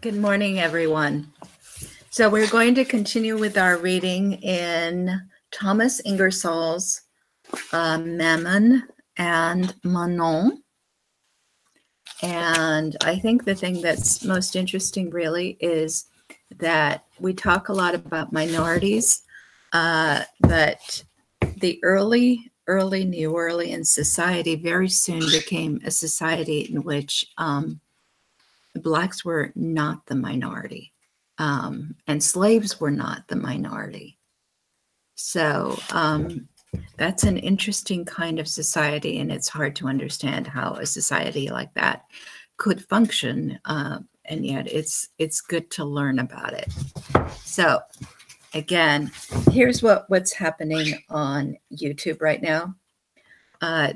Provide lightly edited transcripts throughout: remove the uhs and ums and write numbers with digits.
Good morning, everyone. So we're going to continue with our reading in Thomas Ingersoll's Mammon and Manon. And I think the thing that's most interesting really is that we talk a lot about minorities, but the early New Orleans society very soon became a society in which Blacks were not the minority, and slaves were not the minority. So that's an interesting kind of society, and it's hard to understand how a society like that could function, and yet it's good to learn about it. So again, here's what's happening on YouTube right now.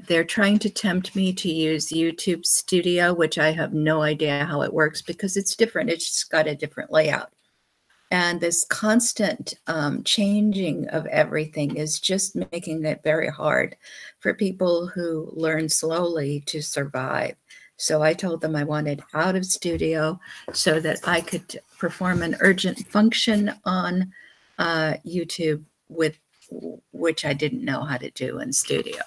They're trying to tempt me to use YouTube Studio, which I have no idea how it works because it's different. It's just got a different layout. And this constant changing of everything is just making it very hard for people who learn slowly to survive. So I told them I wanted out of Studio so that I could perform an urgent function on YouTube, which I didn't know how to do in Studio.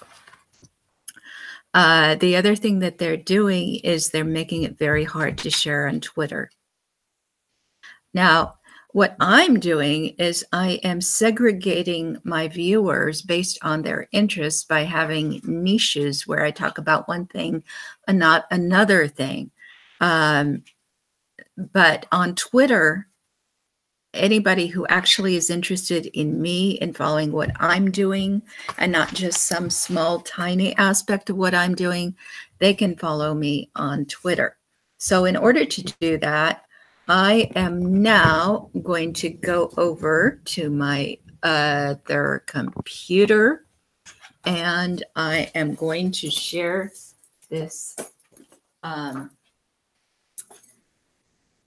The other thing that they're doing is they're making it very hard to share on Twitter. Now, what I'm doing is I am segregating my viewers based on their interests by having niches where I talk about one thing and not another thing. But on Twitter, anybody who actually is interested in me and following what I'm doing and not just some small, tiny aspect of what I'm doing, they can follow me on Twitter. So in order to do that, I am now going to go over to my other computer, and I am going to share this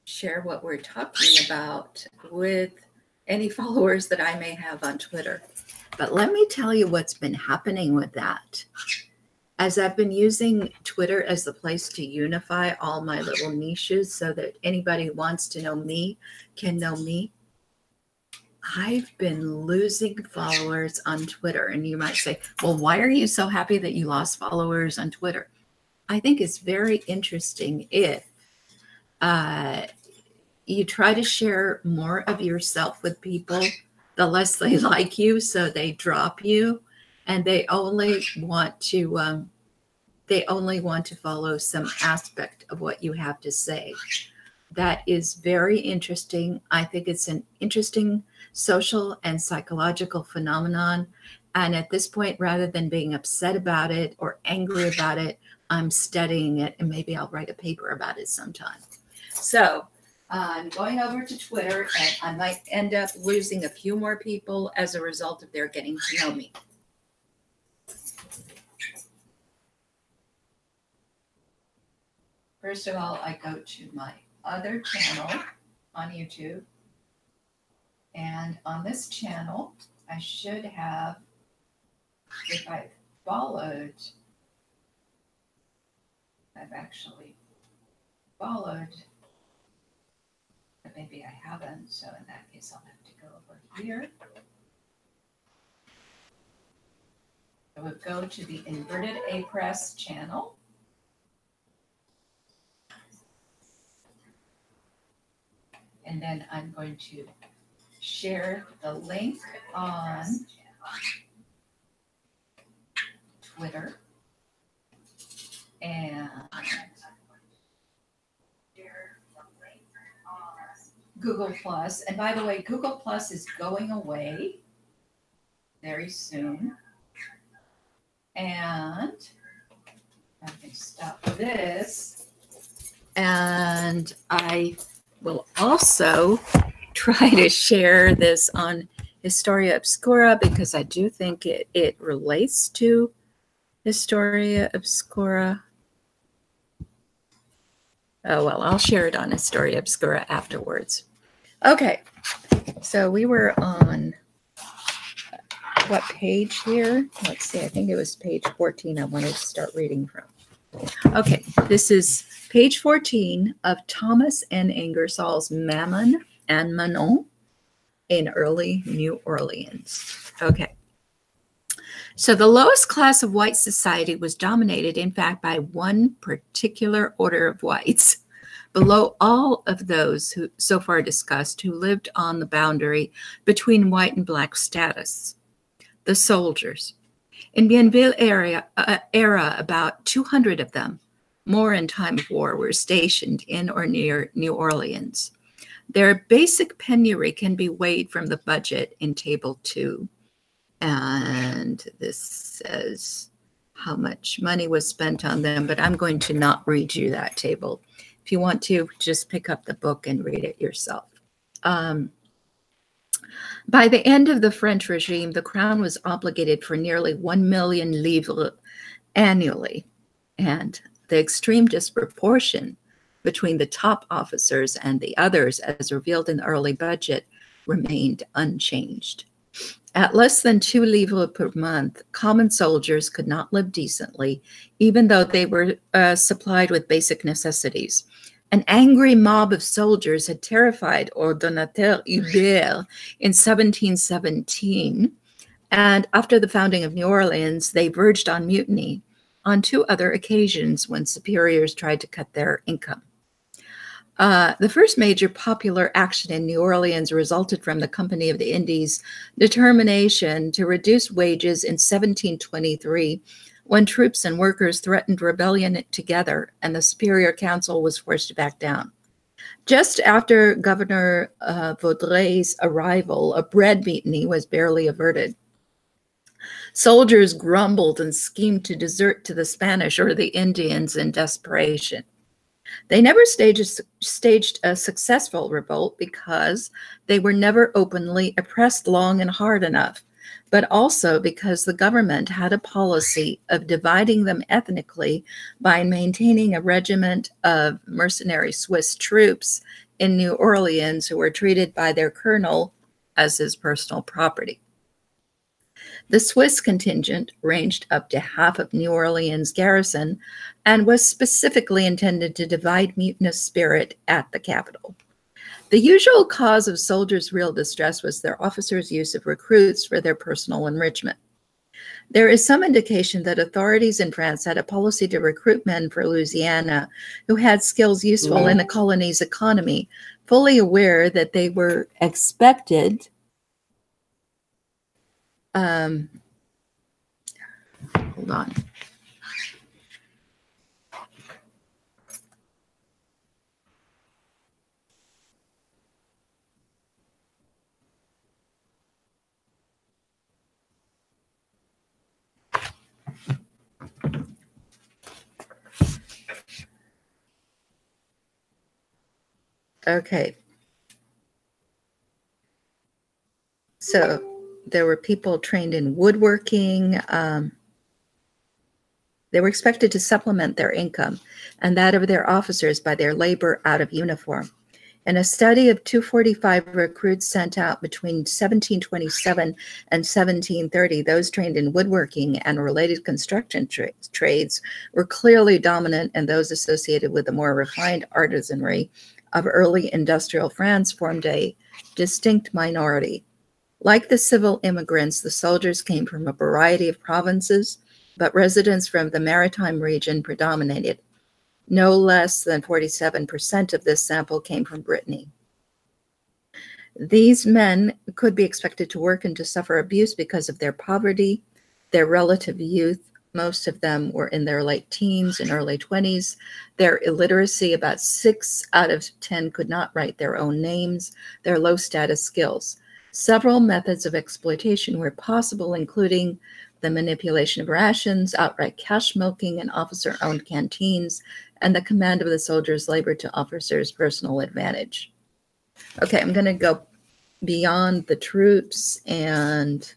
share what we're talking about with any followers that I may have on Twitter. But let me tell you what's been happening with that. As I've been using Twitter as the place to unify all my little niches so that anybody who wants to know me can know me, I've been losing followers on Twitter. And you might say, well, why are you so happy that you lost followers on Twitter? I think it's very interesting if you try to share more of yourself with people, the less they like you, so they drop you, and they only want to follow some aspect of what you have to say. That is very interesting. I think it's an interesting social and psychological phenomenon. And at this point, rather than being upset about it or angry about it, I'm studying it, and maybe I'll write a paper about it sometime. So I'm going over to Twitter, and I might end up losing a few more people as a result of their getting to know me. First of all, I go to my other channel on YouTube. And on this channel, I should have, if I've actually followed, but maybe I haven't. So in that case, I'll have to go over here. I would go to the Inverted A Press channel. And then I'm going to share the link on Twitter and Google Plus. And by the way, Google Plus is going away very soon. And I can stop this. And I will also try to share this on Historia Obscura because I do think it relates to Historia Obscura. Oh, well, I'll share it on Historia Obscura afterwards. Okay, so we were on what page here? Let's see, I think it was page 14 I wanted to start reading from. Okay, this is page 14 of Thomas N. Ingersoll's Mammon and Manon in early New Orleans. Okay. So the lowest class of white society was dominated, in fact, by one particular order of whites, below all of those who so far discussed who lived on the boundary between white and black status, the soldiers. In Bienville era, about 200 of them, more in time of war, were stationed in or near New Orleans. Their basic penury can be weighed from the budget in Table 2. And this says how much money was spent on them, but I'm going to not read you that table. If you want to, just pick up the book and read it yourself. By the end of the French regime, the crown was obligated for nearly 1 million livres annually, and the extreme disproportion between the top officers and the others, as revealed in the early budget, remained unchanged. At less than 2 livres per month, common soldiers could not live decently, even though they were supplied with basic necessities. An angry mob of soldiers had terrified Ordonnateur Hubert in 1717, and after the founding of New Orleans, they verged on mutiny on 2 other occasions when superiors tried to cut their income. The first major popular action in New Orleans resulted from the Company of the Indies' determination to reduce wages in 1723, when troops and workers threatened rebellion together and the Superior Council was forced to back down. Just after Governor Vaudreuil's arrival, a bread mutiny was barely averted. Soldiers grumbled and schemed to desert to the Spanish or the Indians in desperation. They never staged a successful revolt because they were never openly oppressed long and hard enough, but also because the government had a policy of dividing them ethnically by maintaining a regiment of mercenary Swiss troops in New Orleans who were treated by their colonel as his personal property. The Swiss contingent ranged up to half of New Orleans' garrison and was specifically intended to divide mutinous spirit at the capital. The usual cause of soldiers' real distress was their officers' use of recruits for their personal enrichment. There is some indication that authorities in France had a policy to recruit men for Louisiana who had skills useful in the colony's economy, fully aware that they were expected hold on. Okay. So there were people trained in woodworking. They were expected to supplement their income and that of their officers by their labor out of uniform. In a study of 245 recruits sent out between 1727 and 1730, those trained in woodworking and related construction trades were clearly dominant, and those associated with the more refined artisanry of early industrial France formed a distinct minority. Like the civil immigrants, the soldiers came from a variety of provinces, but residents from the maritime region predominated. No less than 47% of this sample came from Brittany. These men could be expected to work and to suffer abuse because of their poverty, their relative youth. Most of them were in their late teens and early 20s. Their illiteracy, about 6 out of 10 could not write their own names, their low status skills. Several methods of exploitation were possible, including the manipulation of rations, outright cash milking, and officer-owned canteens, and the command of the soldiers' labor to officers' personal advantage. Okay, I'm going to go beyond the troops, and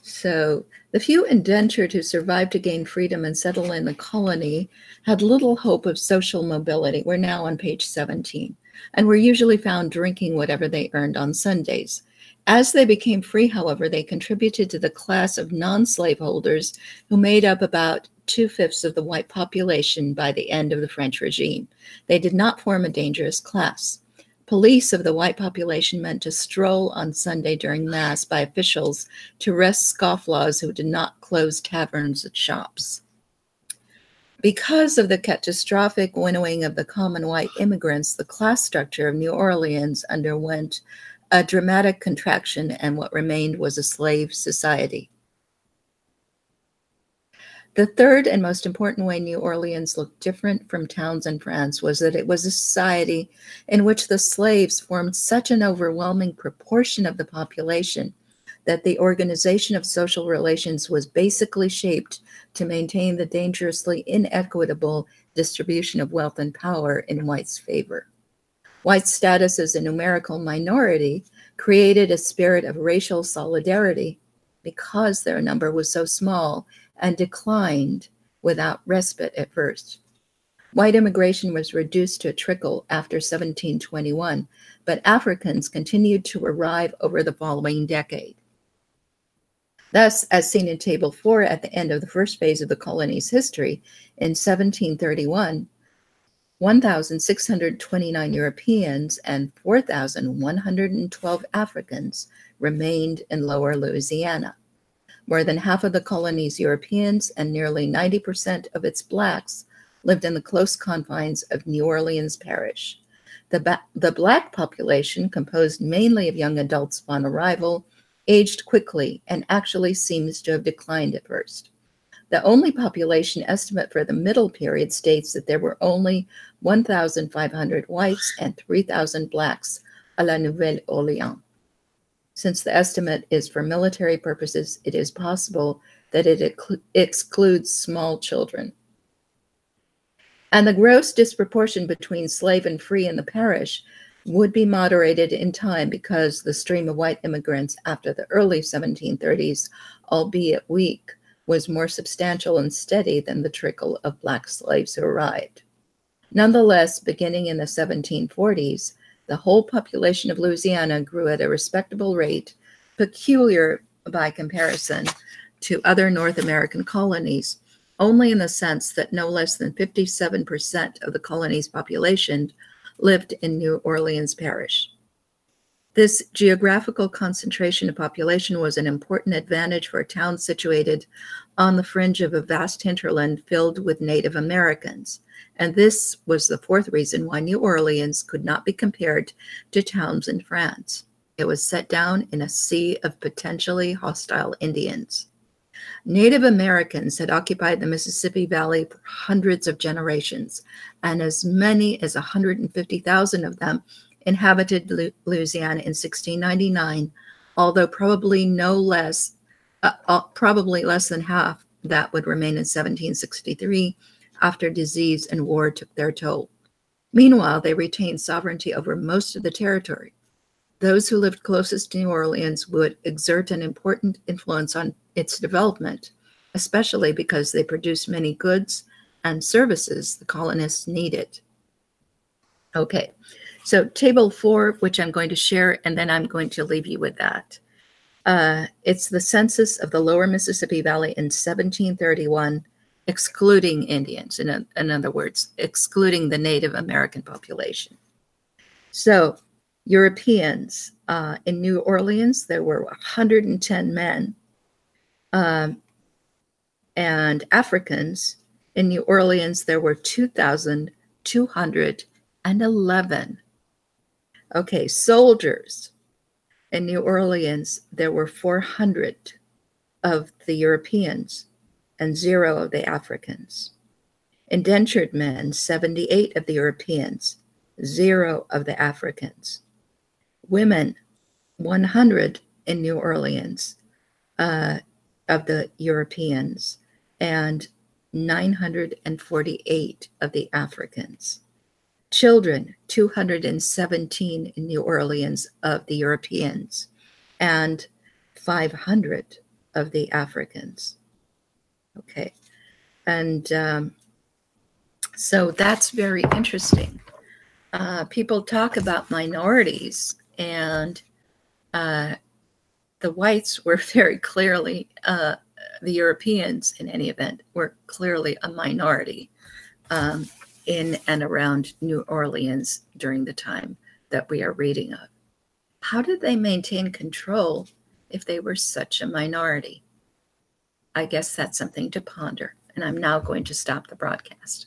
so the few indentured who survived to gain freedom and settle in the colony had little hope of social mobility. We're now on page 17. and were usually found drinking whatever they earned on Sundays. As they became free, however, they contributed to the class of non-slaveholders who made up about 2/5 of the white population by the end of the French regime. They did not form a dangerous class. Police of the white population meant to stroll on Sunday during Mass by officials to arrest scofflaws who did not close taverns and shops. Because of the catastrophic winnowing of the common white immigrants, the class structure of New Orleans underwent a dramatic contraction, and what remained was a slave society. The third and most important way New Orleans looked different from towns in France was that it was a society in which the slaves formed such an overwhelming proportion of the population that the organization of social relations was basically shaped to maintain the dangerously inequitable distribution of wealth and power in whites' favor. White status as a numerical minority created a spirit of racial solidarity because their number was so small and declined without respite at first. White immigration was reduced to a trickle after 1721, but Africans continued to arrive over the following decade. Thus, as seen in Table 4 at the end of the first phase of the colony's history, in 1731, 1,629 Europeans and 4,112 Africans remained in Lower Louisiana. More than half of the colony's Europeans and nearly 90% of its Blacks lived in the close confines of New Orleans Parish. The Black population, composed mainly of young adults upon arrival, aged quickly and actually seems to have declined at first. The only population estimate for the middle period states that there were only 1,500 whites and 3,000 Blacks à la Nouvelle-Orléans. Since the estimate is for military purposes, it is possible that it excludes small children. And the gross disproportion between slave and free in the parish would be moderated in time because the stream of white immigrants after the early 1730s, albeit weak, was more substantial and steady than the trickle of Black slaves who arrived. Nonetheless, beginning in the 1740s, the whole population of Louisiana grew at a respectable rate, peculiar by comparison to other North American colonies, only in the sense that no less than 57% of the colony's population lived in New Orleans Parish. This geographical concentration of population was an important advantage for a town situated on the fringe of a vast hinterland filled with Native Americans. And this was the fourth reason why New Orleans could not be compared to towns in France. It was set down in a sea of potentially hostile Indians. Native Americans had occupied the Mississippi Valley for hundreds of generations, and as many as 150,000 of them inhabited Louisiana in 1699, although probably less than half that would remain in 1763 after disease and war took their toll. Meanwhile, they retained sovereignty over most of the territory. Those who lived closest to New Orleans would exert an important influence on its development, especially because they produced many goods and services the colonists needed. Okay, so Table 4, which I'm going to share, and then I'm going to leave you with that. It's the census of the lower Mississippi Valley in 1731, excluding Indians, in other words, excluding the Native American population. So Europeans in New Orleans, there were 110 men, and Africans in New Orleans, there were 2,211. Okay, soldiers in New Orleans, there were 400 of the Europeans and 0 of the Africans. Indentured men, 78 of the Europeans, 0 of the Africans. Women, 100 in New Orleans of the Europeans, and 948 of the Africans. Children, 217 in New Orleans of the Europeans, and 500 of the Africans. Okay, and so that's very interesting. people talk about minorities, and the whites were very clearly, the Europeans in any event, were clearly a minority in and around New Orleans during the time that we are reading of. How did they maintain control if they were such a minority? I guess that's something to ponder, and I'm now going to stop the broadcast.